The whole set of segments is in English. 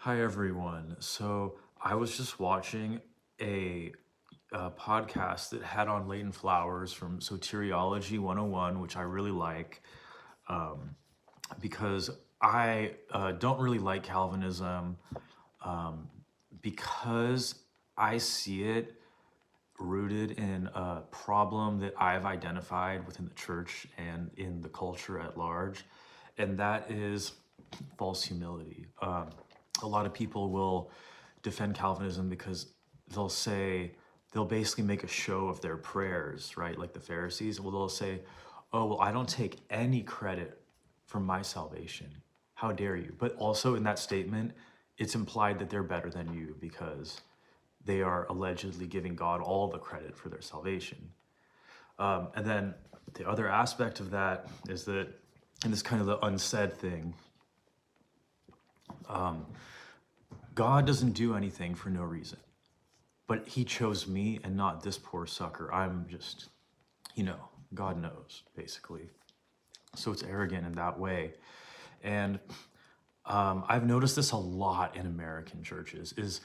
Hi everyone. So I was just watching a, podcast that had on Leighton Flowers from Soteriology 101, which I really like um, because I don't really like Calvinism um, because I see it rooted in a problem that I've identified within the church and in the culture at large, and that is false humility. A lot of people will defend Calvinism because they'll say, they'll basically make a show of their prayers, right? Like the Pharisees. Well, they'll say, oh, well, I don't take any credit for my salvation. How dare you? But also in that statement, it's implied that they're better than you because they are allegedly giving God all the credit for their salvation. And then the other aspect of that is that, and this kind of the unsaid thing, God doesn't do anything for no reason, but he chose me and not this poor sucker. I'm just, God knows, basically. So it's arrogant in that way. And I've noticed this a lot in American churches, is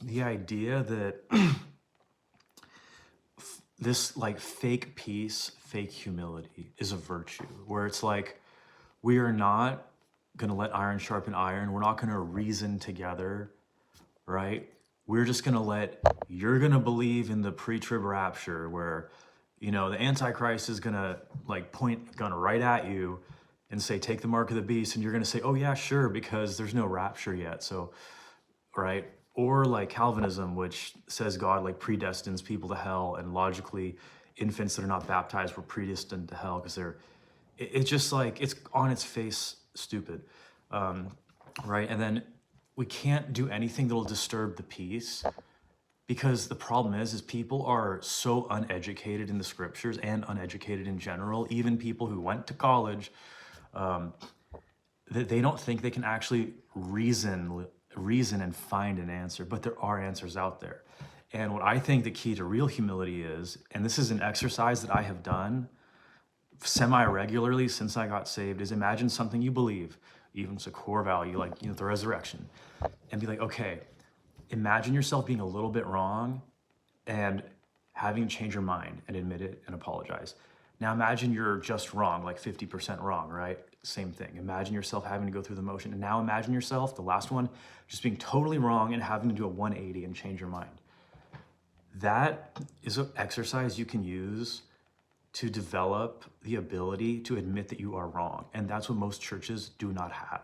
the idea that this like fake peace, fake humility is a virtue, where it's like, we are not going to let iron sharpen iron. We're not going to reason together, right? We're just going to you're going to believe in the pre-trib rapture where, the Antichrist is going to like point a gun right at you and say, take the mark of the beast. And you're going to say, oh yeah, sure, because there's no rapture yet. So, right? Or like Calvinism, which says God like predestines people to hell, and logically infants that are not baptized were predestined to hell because it's just like, it's on its face stupid, right? And then we can't do anything that'll disturb the peace, because the problem is people are so uneducated in the scriptures and uneducated in general, even people who went to college, that they don't think they can actually reason and find an answer, but there are answers out there. And what I think the key to real humility is, and this is an exercise that I have done semi-regularly since I got saved, is imagine something you believe, even it's a core value, like the resurrection, and be like, okay, imagine yourself being a little bit wrong and having to change your mind and admit it and apologize. Now imagine you're just wrong, like 50% wrong, right? Same thing. Imagine yourself having to go through the motion. And now imagine yourself, the last one, just being totally wrong and having to do a 180 and change your mind. That is an exercise you can use to develop the ability to admit that you are wrong. And that's what most churches do not have.